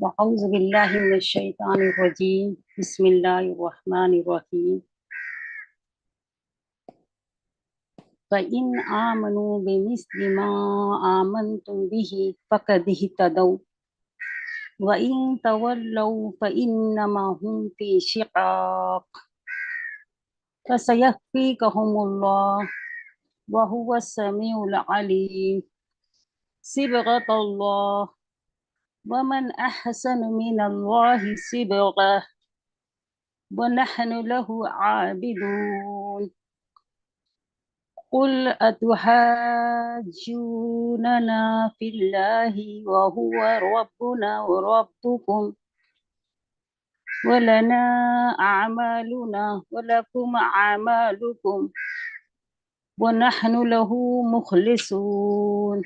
أعوذ بالله من الشيطان الرجيم بسم الله الرحمن الرحيم فإن آمنوا بمثل ما آمنتم به فقد اهتدوا وإن تولوا فإنما هم في شقاق فسيكفيكهم الله وهو السميع العليم صبغة الله ومن أحسن من الله صبغة ونحن له عابدون قل أتحاجوننا في الله وهو ربنا وربكم ولنا أعمالنا ولكم أعمالكم ونحن له مخلصون.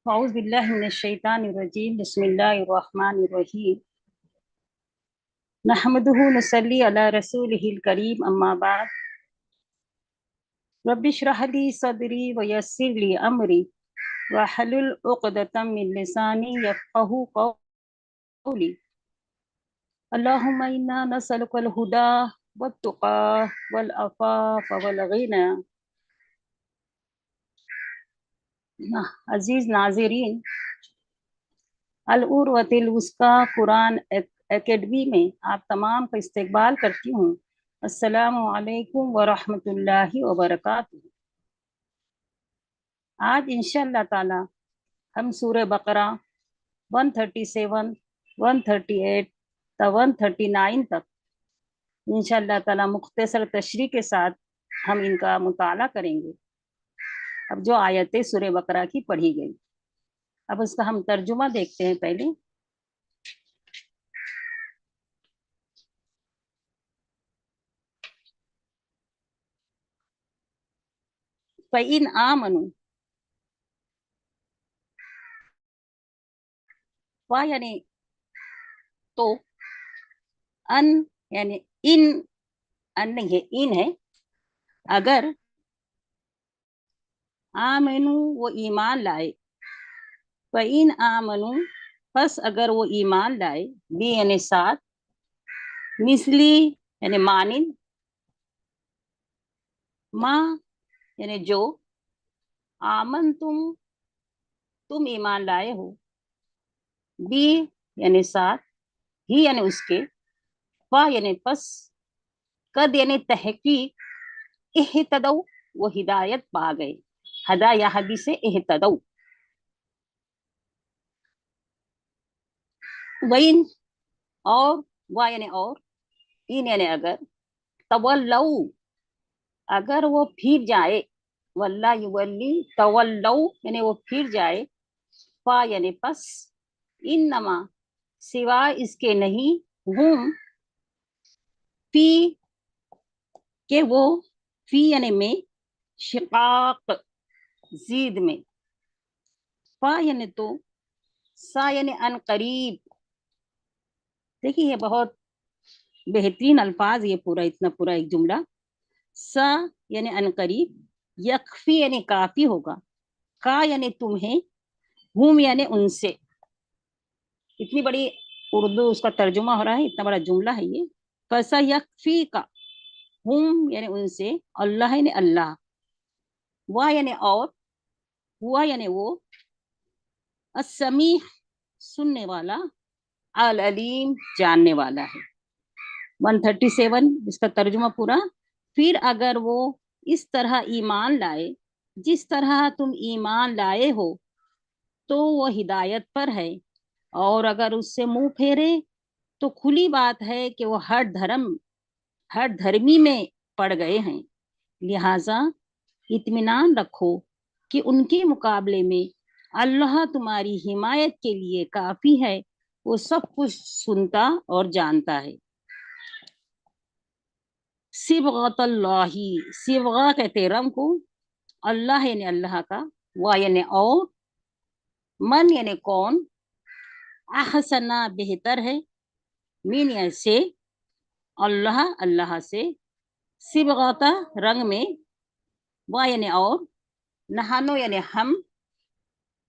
أعوذ بالله من الشيطان الرجيم بسم الله الرحمن الرحيم نحمده نصلي على رسوله الكريم أما بعد رب اشرح لي صدري ويسر لي أمري واحلل عقدة من لساني يفقهوا قولي اللهم إنا نسألك الهدى والتقى والعفاف والغنى. عزیز ناظرین، العروۃ الوثقی قرآن اکیڈمی میں آپ تمام کا استقبال کرتی ہوں۔ السلام علیکم ورحمۃ اللہ وبرکاتہ۔ آج انشاءاللہ تعالی ہم سورہ بقرہ 137 138 تا 139 تک انشاءاللہ تعالی مختصر تشریح کے ساتھ ہم ان کا مطالعہ کریں گے۔ اب جو آیتیں سورہ بقرہ کی پڑھی گئی، اب اس کا ہم ترجمہ دیکھتے ہیں پہلے۔ فَإِنْ آمَنُوا، فا یعنی تو، ان یعنی ان نہیں ہے، ان ہے، اگر، آمنو وہ ایمان لائے، فَإِنْ آمنوا پس اگر وہ ایمان لائے، بھی یعنی ساتھ، مثلی یعنی مانند، ما یعنی جو، آمن تم ایمان لائے ہو، بھی یعنی ساتھ، ہی یعنی اس کے، فا یعنی پس، قد یعنی تحقیق، اہتدو وہ ہدایت پا گئے، ہدا یا ہدی سے اہتدو، وَإِن اور، وا یعنی اور، ان یعنی اگر، تولو اگر وہ پھر جائے، واللہ یولی تولو یعنی وہ پھر جائے، فا یعنی پس، انما سوائے اس کے نہیں، ہم فی کہ وہ، فی یعنی میں، شقاق زید میں، فا یعنی تو، سا یعنی ان قریب۔ دیکھیے یہ بہت بہترین الفاظ، یہ پورا اتنا پورا ایک جملہ، سا یعنی ان قریب، یکفی یعنی کافی ہوگا، کا یعنی تمہیں، ہم یعنی ان سے۔ اتنی بڑی اردو اس کا ترجمہ ہو رہا ہے، اتنا بڑا جملہ ہے یہ۔ فَسَا یکفی کا، ہم یعنی ان سے، اللہ یعنی اللہ، وا یعنی اور، ہوا یعنی وہ، السمیع سننے والا، العلیم جاننے والا ہے۔ 137 اس کا ترجمہ پورا، پھر اگر وہ اس طرح ایمان لائے جس طرح تم ایمان لائے ہو تو وہ ہدایت پر ہے، اور اگر اس سے منہ پھیرے تو کھلی بات ہے کہ وہ ہر دھرمی میں پڑ گئے ہیں، لہٰذا اطمینان رکھو کہ ان کے مقابلے میں اللہ تمہاری حمایت کے لیے کافی ہے، وہ سب کچھ سنتا اور جانتا ہے۔ صبغۃ اللہ، صبغہ کہتے رنگ کو، اللہ یعنی اللہ کا، وا یعنی اور، من یعنی کون، احسنا بہتر ہے، من یعنی سے، اللہ اللہ سے، صبغۃ رنگ میں، وا یعنی اور، نحنو یعنی ہم،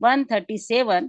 137,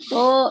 تو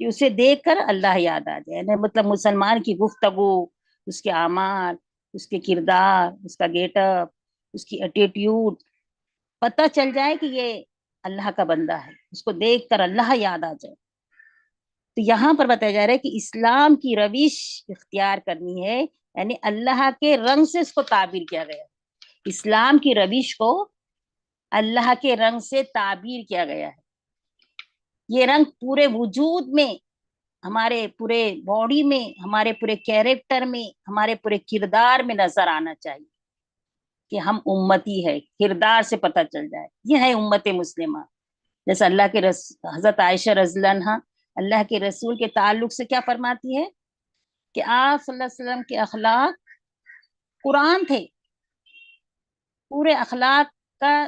کہ اسے دیکھ کر اللہ یاد آ جائے. مطلب مسلمان کی گفتگو، اس کے اعمال، اس کے کردار، اس کا گیٹ اپ، اس کی ایٹیٹیوڈ پتہ چل جائے کہ یہ اللہ کا بندہ ہے، اس کو دیکھ کر اللہ یاد آ جائے. تو یہاں پر بتایا جا رہا ہے کہ اسلام کی روش اختیار کرنی ہے، یعنی اللہ کے رنگ سے اس کو تعبیر کیا گیا. اسلام کی روش کو اللہ کے رنگ سے تعبیر کیا گیا ہے. یہ رنگ پورے وجود میں، ہمارے پورے باڈی میں، ہمارے پورے کیریکٹر میں، ہمارے پورے کردار میں نظر آنا چاہیے کہ ہم امتی ہے. کردار سے پتہ چل جائے یہ ہے امت مسلمہ. جیسے اللہ کے حضرت عائشہ رضی اللہ عنہا اللہ کے رسول کے تعلق سے کیا فرماتی ہے کہ آپ صلی اللہ علیہ وسلم کے اخلاق قرآن تھے. پورے اخلاق کا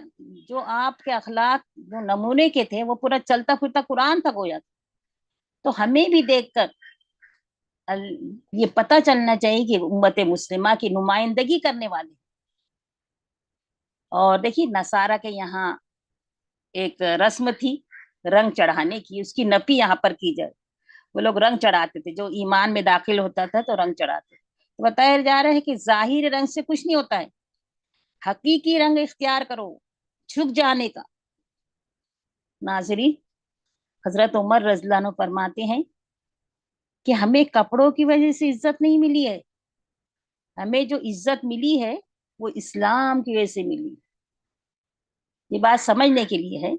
جو آپ کے اخلاق جو نمونے کے تھے وہ پورا چلتا پھرتا قرآن تک ہو جاتا. تو ہمیں بھی دیکھ کر یہ پتہ چلنا چاہیے کہ امت مسلمہ کی نمائندگی کرنے والے. اور دیکھیے نصارہ کے یہاں ایک رسم تھی رنگ چڑھانے کی، اس کی نفی یہاں پر کی جائے. وہ لوگ رنگ چڑھاتے تھے، جو ایمان میں داخل ہوتا تھا تو رنگ چڑھاتے. تو بتایا جا رہا ہے کہ ظاہر رنگ سے کچھ نہیں ہوتا ہے، حقیقی رنگ اختیار کرو چھپ جانے کا. ناظرین، حضرت عمر رضی اللہ عنہ فرماتے ہیں کہ ہمیں کپڑوں کی وجہ سے عزت نہیں ملی ہے، ہمیں جو عزت ملی ہے وہ اسلام کی وجہ سے ملی. یہ بات سمجھنے کے لیے ہے،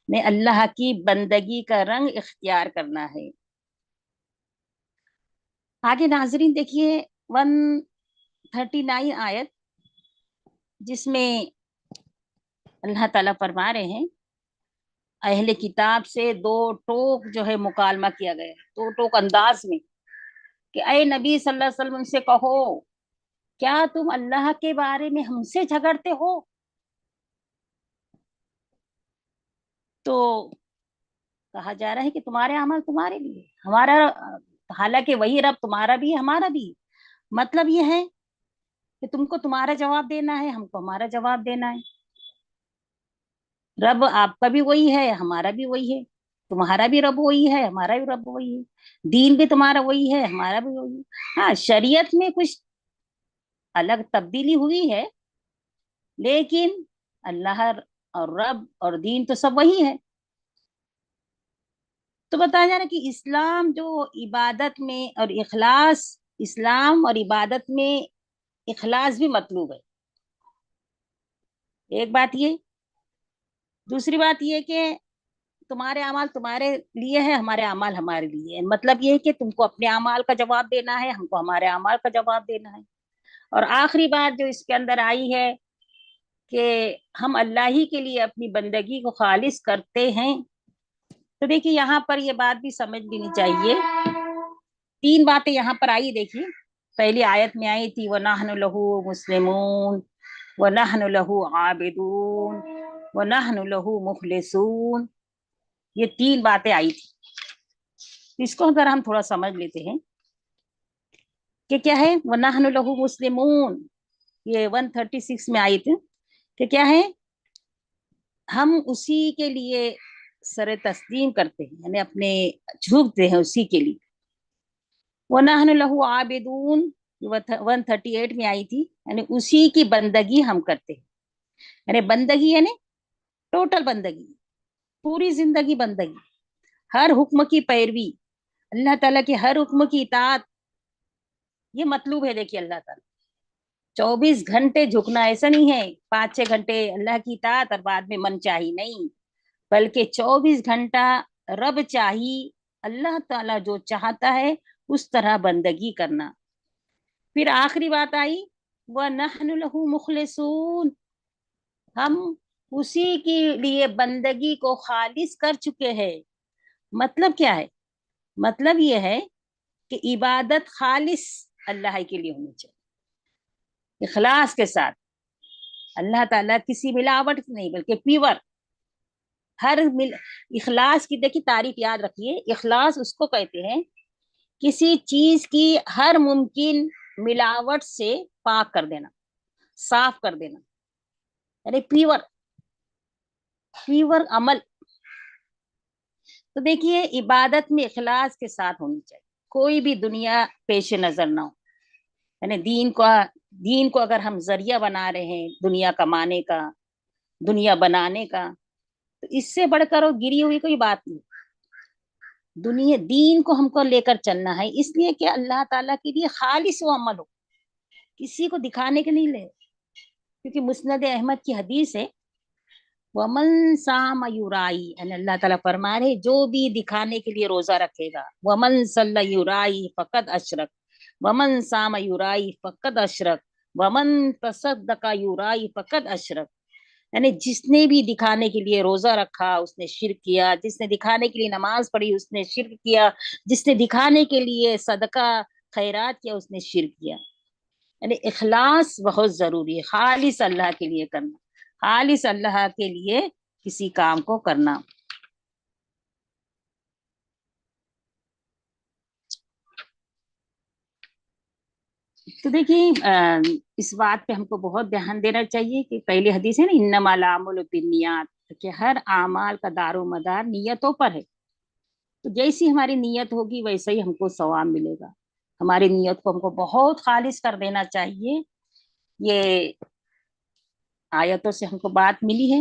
میں اللہ کی بندگی کا رنگ اختیار کرنا ہے. آگے ناظرین دیکھیے 139 آیت، جس میں اللہ تعالیٰ فرما رہے ہیں اہل کتاب سے دو ٹوک جو ہے مکالمہ کیا گیا، دو ٹوک انداز میں کہ اے نبی صلی اللہ علیہ وسلم سے کہو کیا تم اللہ کے بارے میں ہم سے جھگڑتے ہو؟ تو کہا جا رہا ہے کہ تمہارے عمل تمہارے لیے، ہمارا، حالانکہ وہی رب تمہارا بھی ہے ہمارا بھی. مطلب یہ ہے کہ تم کو تمہارا جواب دینا ہے، ہم کو ہمارا جواب دینا ہے. رب آپ کا بھی وہی ہے، ہمارا بھی وہی ہے. تمہارا بھی رب وہی ہے، ہمارا بھی رب وہی ہے. دین بھی تمہارا وہی ہے، ہمارا بھی وہی ہے. ہاں شریعت میں کچھ الگ تبدیلی ہوئی ہے، لیکن اللہ اور رب اور دین تو سب وہی ہے. تو بتایا جا رہا ہے کہ اسلام جو عبادت میں اور اخلاص، اسلام اور عبادت میں اخلاص بھی مطلوب ہے. ایک بات یہ، دوسری بات یہ کہ تمہارے اعمال تمہارے لیے ہے، ہمارے اعمال ہمارے لیے ہے. مطلب یہ ہے کہ تم کو اپنے اعمال کا جواب دینا ہے، ہم کو ہمارے اعمال کا جواب دینا ہے. اور آخری بات جو اس کے اندر آئی ہے کہ ہم اللہ ہی کے لیے اپنی بندگی کو خالص کرتے ہیں. تو دیکھیے یہاں پر یہ بات بھی سمجھ لینی چاہیے. 3 باتیں یہاں پر آئی. دیکھیے پہلی آیت میں آئی تھی وَنَحْنُ لَهُ مُسْلِمُونَ وَنَحْنُ لَهُ عَابِدُونَ وَنَحْنُ لَهُ مُخْلِصُونَ. یہ 3 باتیں آئی تھی. اس کو اگر ہم تھوڑا سمجھ لیتے ہیں کہ کیا ہے وَنَحْنُ لَهُ مُسْلِمُونَ، یہ 136 میں آئی تھی کہ کیا ہے ہم اسی کے لیے سر تسلیم کرتے ہیں، یعنی اپنے جھکتے ہیں اسی کے لیے. وَنَحْنُ لَهُ عَابِدُونَ 138 میں آئی تھی، یعنی اسی کی بندگی ہم کرتے ہیں. یعنی بندگی یعنی ٹوٹل بندگی، پوری زندگی بندگی، ہر حکم کی پیروی، اللہ تعالیٰ کے ہر حکم کی اطاعت، یہ مطلوب ہے. دیکھیے اللہ تعالیٰ 24 گھنٹے جھکنا، ایسا نہیں ہے 5-6 گھنٹے اللہ کی اطاعت اور بعد میں من چاہی، نہیں، بلکہ 24 گھنٹہ رب چاہی، اللہ تعالیٰ جو چاہتا ہے اس طرح بندگی کرنا. پھر آخری بات آئی وَنَحْنُ لَهُ مُخْلِصُونَ، ہم اسی کے لیے بندگی کو خالص کر چکے ہیں. مطلب کیا ہے؟ مطلب یہ ہے کہ عبادت خالص اللہ کے لیے ہونی چاہیے، اخلاص کے ساتھ. اللہ تعالیٰ کسی ملاوٹ نہیں بلکہ پیور. اخلاص کی دیکھیے تعریف یاد رکھیے، اخلاص اس کو کہتے ہیں کسی چیز کی ہر ممکن ملاوٹ سے پاک کر دینا، صاف کر دینا، یعنی پیور عمل. تو دیکھیے عبادت میں اخلاص کے ساتھ ہونی چاہیے، کوئی بھی دنیا پیش نظر نہ ہو، یعنی دین کو اگر ہم ذریعہ بنا رہے ہیں دنیا کمانے کا، دنیا بنانے کا، تو اس سے بڑھ کر وہ گری ہوئی کوئی بات نہیں۔ دین کو ہم کو لے کر چلنا ہے، اس لیے کہ اللہ تعالیٰ کے لیے خالص وہ عمل ہو، کسی کو دکھانے کے نہیں لے، کیونکہ مسند احمد کی حدیث ہے ومن صام یرائی، یعنی اللہ تعالیٰ فرما رہے جو بھی دکھانے کے لیے روزہ رکھے گا، ومن صلی یرائی فقط اشرک، ومن صام یرائی فقط اشرک، ومن تصدق یرائی فقط اشرک، یعنی جس نے بھی دکھانے کے لیے روزہ رکھا اس نے شرک کیا، جس نے دکھانے کے لیے نماز پڑھی اس نے شرک کیا، جس نے دکھانے کے لیے صدقہ خیرات کیا اس نے شرک کیا۔ یعنی اخلاص بہت ضروری ہے، خالص اللہ کے لیے کرنا، خالص اللہ کے لیے کسی کام کو کرنا۔ تو دیکھیے اس بات پہ ہم کو بہت دھیان دینا چاہیے کہ پہلی حدیث ہے نا انما الاعمال بالنیات، کہ ہر اعمال کا دار و مدار نیتوں پر ہے، تو جیسی ہماری نیت ہوگی ویسے ہی ہم کو ثواب ملے گا، ہماری نیت کو ہم کو بہت خالص کر دینا چاہیے۔ یہ آیتوں سے ہم کو بات ملی ہے۔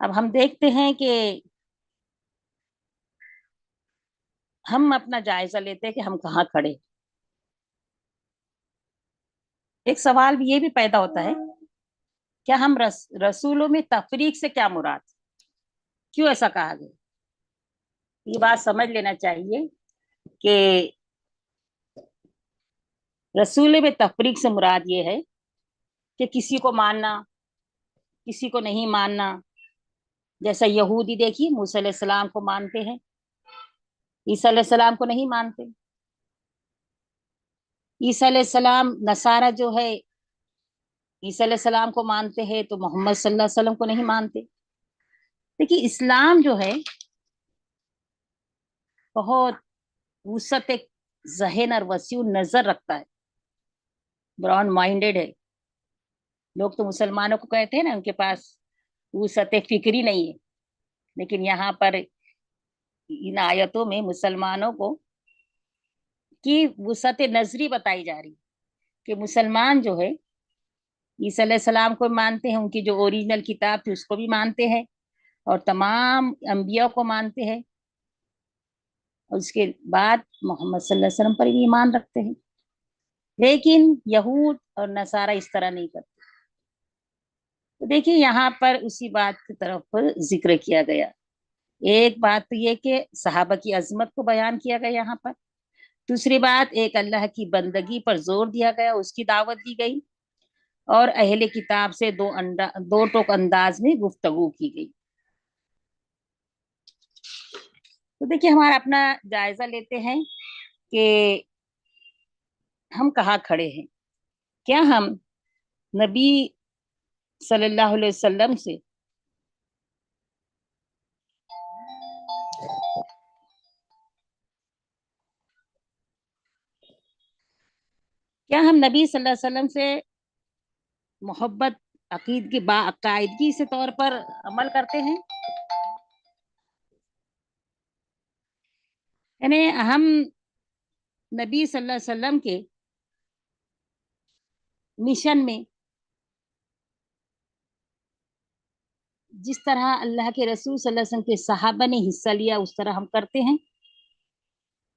اب ہم دیکھتے ہیں کہ ہم اپنا جائزہ لیتے ہیں کہ ہم کہاں کھڑے۔ ایک سوال بھی یہ بھی پیدا ہوتا ہے کیا ہم رسولوں میں تفریق سے کیا مراد، کیوں ایسا کہا گیا؟ یہ بات سمجھ لینا چاہیے کہ رسول میں تفریق سے مراد یہ ہے کہ کسی کو ماننا کسی کو نہیں ماننا، جیسا یہودی دیکھیے موسیٰ علیہ السلام کو مانتے ہیں، عیسیٰ علیہ السلام کو نہیں مانتے، عیسیٰ علیہ السلام نصارہ جو ہے عیسیٰ علیہ السلام کو مانتے ہیں تو محمد صلی اللہ علیہ وسلم کو نہیں مانتے۔ دیکھیے اسلام جو ہے بہت وسعت ذہن اور وسیع نظر رکھتا ہے، براڈ مائنڈیڈ ہے۔ لوگ تو مسلمانوں کو کہتے ہیں نا ان کے پاس وسعت فکری نہیں ہے، لیکن یہاں پر ان آیتوں میں مسلمانوں کو کی وسعت نظری بتائی جا رہی کہ مسلمان جو ہے عیسیٰ علیہ السلام کو مانتے ہیں، ان کی جو اوریجنل کتاب تھی اس کو بھی مانتے ہیں، اور تمام انبیاء کو مانتے ہیں، اور اس کے بعد محمد صلی اللہ علیہ وسلم پر ایمان رکھتے ہیں۔ لیکن یہود اور نصارہ اس طرح نہیں کرتے۔ تو دیکھیے یہاں پر اسی بات کی طرف ذکر کیا گیا، ایک بات تو یہ کہ صحابہ کی عظمت کو بیان کیا گیا یہاں پر، دوسری بات ایک اللہ کی بندگی پر زور دیا گیا، اس کی دعوت دی گئی، اور اہل کتاب سے دو ٹوک انداز میں گفتگو کی گئی۔ تو دیکھیے ہمارا اپنا جائزہ لیتے ہیں کہ ہم کہاں کھڑے ہیں، کیا ہم نبی صلی اللہ علیہ وسلم سے نبی صلی اللہ علیہ وسلم سے محبت باقاعدگی سے طور پر عمل کرتے ہیں؟ یعنی ہم نبی صلی اللہ علیہ وسلم کے مشن میں جس طرح اللہ کے رسول صلی اللہ علیہ وسلم کے صحابہ نے حصہ لیا اس طرح ہم کرتے ہیں؟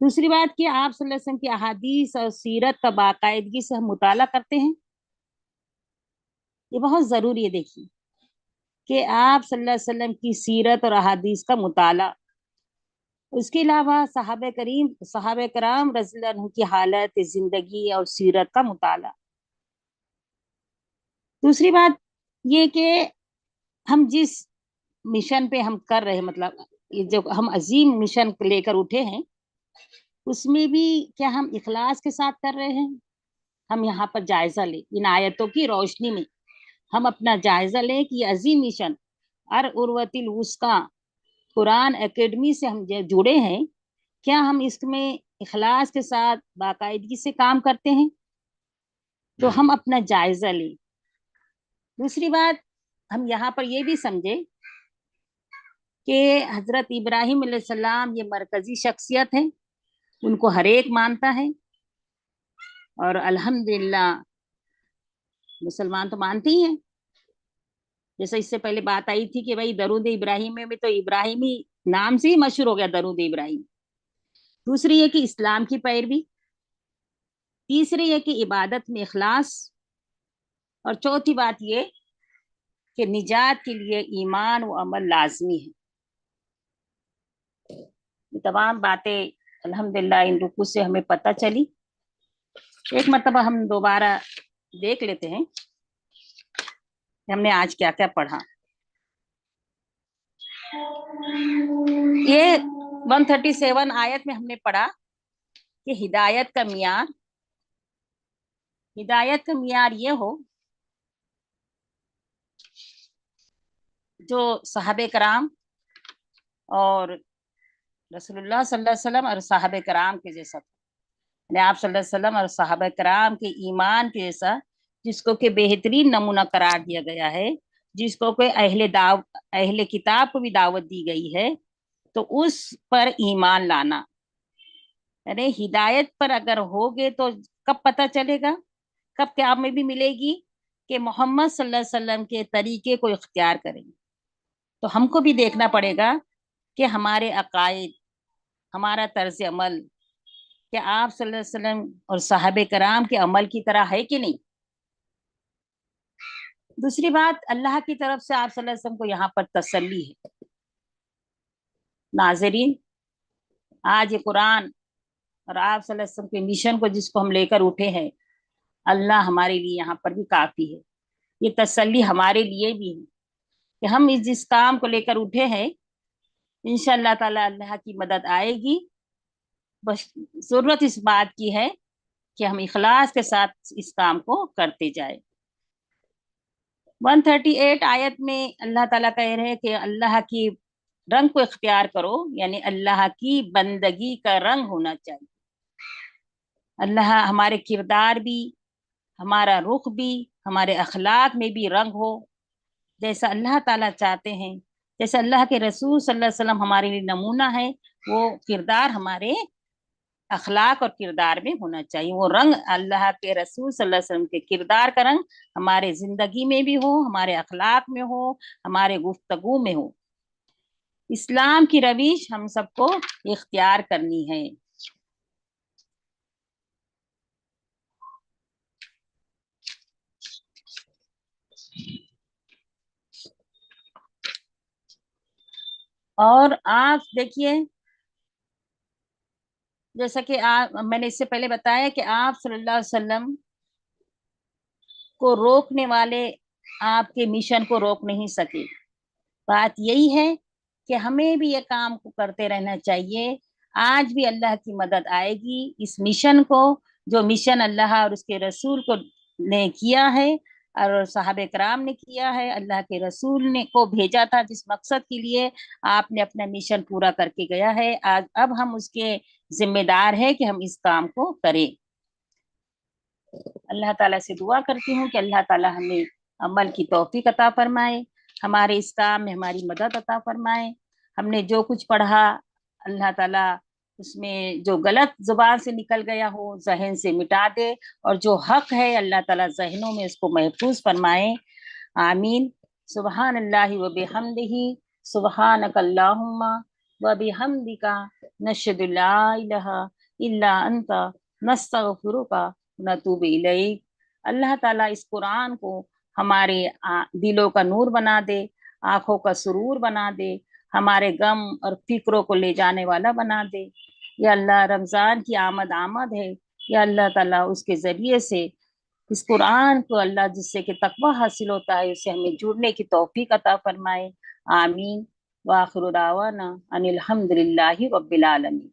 دوسری بات کہ آپ صلی اللہ علیہ وسلم کی احادیث اور سیرت کا باقاعدگی سے ہم مطالعہ کرتے ہیں؟ یہ بہت ضروری ہے دیکھیے کہ آپ صلی اللہ علیہ وسلم کی سیرت اور احادیث کا مطالعہ، اس کے علاوہ صحابہ کرام رضی اللہ عنہ کی حالت زندگی اور سیرت کا مطالعہ۔ دوسری بات یہ کہ ہم جس مشن پہ ہم کر رہے ہیں، مطلب جو ہم عظیم مشن لے کر اٹھے ہیں اس میں بھی کیا ہم اخلاص کے ساتھ کر رہے ہیں؟ ہم یہاں پر جائزہ لیں، ان آیتوں کی روشنی میں ہم اپنا جائزہ لیں کہ یہ عظیم مشن اروۃ الوثقی قرآن اکیڈمی سے ہم جڑے ہیں، کیا ہم اس میں اخلاص کے ساتھ باقاعدگی سے کام کرتے ہیں؟ تو ہم اپنا جائزہ لیں۔ دوسری بات ہم یہاں پر یہ بھی سمجھے کہ حضرت ابراہیم علیہ السلام یہ مرکزی شخصیت ہے، ان کو ہر ایک مانتا ہے، اور الحمدللہ مسلمان تو مانتے ہی ہیں. جیسے اس سے پہلے بات آئی تھی کہ بھائی درود ابراہیم میں تو ابراہیمی نام سے ہی مشہور ہو گیا درود ابراہیم. دوسری یہ کہ اسلام کی پیروی، تیسری یہ کہ عبادت میں اخلاص، اور چوتھی بات یہ کہ نجات کے لیے ایمان و عمل لازمی ہے. یہ تمام باتیں الحمدللہ ان رکوع سے ہمیں پتہ چلی. ایک مرتبہ ہم دوبارہ دیکھ لیتے ہیں کہ ہم نے آج کیا کیا پڑھا. یہ 137 آیت میں ہم نے پڑھا کہ ہدایت کا معیار یہ ہو جو صحابہ کرام اور رسول اللہ صلی اللہ علیہ وسلم اور صحابہ کرام کے جیسا، یعنی آپ صلی اللہ علیہ وسلم اور صحابہ کرام کے ایمان کے جیسا، جس کو کہ بہترین نمونہ قرار دیا گیا ہے، جس کو کہ اہل کتاب کو بھی دعوت دی گئی ہے، تو اس پر ایمان لانا. یعنی ہدایت پر اگر ہوگے تو کب پتہ چلے گا، کب قیامت میں بھی ملے گی کہ محمد صلی اللہ علیہ وسلم کے طریقے کو اختیار کریں. تو ہم کو بھی دیکھنا پڑے گا کہ ہمارے عقائد، ہمارا طرز عمل کہ آپ صلی اللہ علیہ وسلم اور صحابہ کرام کے عمل کی طرح ہے کہ نہیں. دوسری بات، اللہ کی طرف سے آپ صلی اللہ علیہ وسلم کو یہاں پر تسلی ہے. ناظرین، آج یہ قرآن اور آپ صلی اللہ علیہ وسلم کے مشن کو جس کو ہم لے کر اٹھے ہیں، اللہ ہمارے لیے یہاں پر بھی کافی ہے. یہ تسلی ہمارے لیے بھی ہے کہ ہم جس کام کو لے کر اٹھے ہیں انشاءاللہ تعالی اللہ کی مدد آئے گی. بس ضرورت اس بات کی ہے کہ ہم اخلاص کے ساتھ اس کام کو کرتے جائیں. 138 آیت میں اللہ تعالیٰ کہہ رہے ہیں کہ اللہ کی رنگ کو اختیار کرو، یعنی اللہ کی بندگی کا رنگ ہونا چاہیے. اللہ ہمارے کردار بھی، ہمارا رخ بھی، ہمارے اخلاق میں بھی رنگ ہو جیسا اللہ تعالیٰ چاہتے ہیں. جیسے اللہ کے رسول صلی اللہ علیہ وسلم ہمارے لیے نمونہ ہے، وہ کردار ہمارے اخلاق اور کردار میں ہونا چاہیے. وہ رنگ اللہ کے رسول صلی اللہ علیہ وسلم کے کردار کا رنگ ہمارے زندگی میں بھی ہو، ہمارے اخلاق میں ہو، ہمارے گفتگو میں ہو. اسلام کی روش ہم سب کو اختیار کرنی ہے. اور آپ دیکھیے، جیسا کہ میں نے اس سے پہلے بتایا کہ آپ صلی اللہ علیہ وسلم کو روکنے والے آپ کے مشن کو روک نہیں سکے. بات یہی ہے کہ ہمیں بھی یہ کام کو کرتے رہنا چاہیے. آج بھی اللہ کی مدد آئے گی. اس مشن کو، جو مشن اللہ اور اس کے رسول کو نے کیا ہے اور صحابہ کرام نے کیا ہے، اللہ کے رسول نے کو بھیجا تھا جس مقصد کے لیے، آپ نے اپنا مشن پورا کر کے گیا ہے. آج اب ہم اس کے ذمہ دار ہیں کہ ہم اس کام کو کریں. اللہ تعالیٰ سے دعا کرتی ہوں کہ اللہ تعالیٰ ہمیں عمل کی توفیق عطا فرمائے، ہمارے اس کام میں ہماری مدد عطا فرمائے. ہم نے جو کچھ پڑھا، اللہ تعالیٰ اس میں جو غلط زبان سے نکل گیا ہو ذہن سے مٹا دے، اور جو حق ہے اللہ تعالیٰ ذہنوں میں اس کو محفوظ فرمائے. آمین. سبحان اللہ و بحمدہ، سبحانک اللہم و بحمدک، نشہد لا الہ الا انت، نستغفرک نتوب الیک. اللہ تعالیٰ اس قرآن کو ہمارے دلوں کا نور بنا دے، آنکھوں کا سرور بنا دے، ہمارے غم اور فکروں کو لے جانے والا بنا دے. یا اللہ، رمضان کی آمد ہے، یا اللہ تعالیٰ اس کے ذریعے سے اس قرآن کو اللہ جس سے کہ تقوی حاصل ہوتا ہے اسے ہمیں جڑنے کی توفیق عطا فرمائے. آمین. وآخر دعوانا ان الحمد للہ رب العالمین.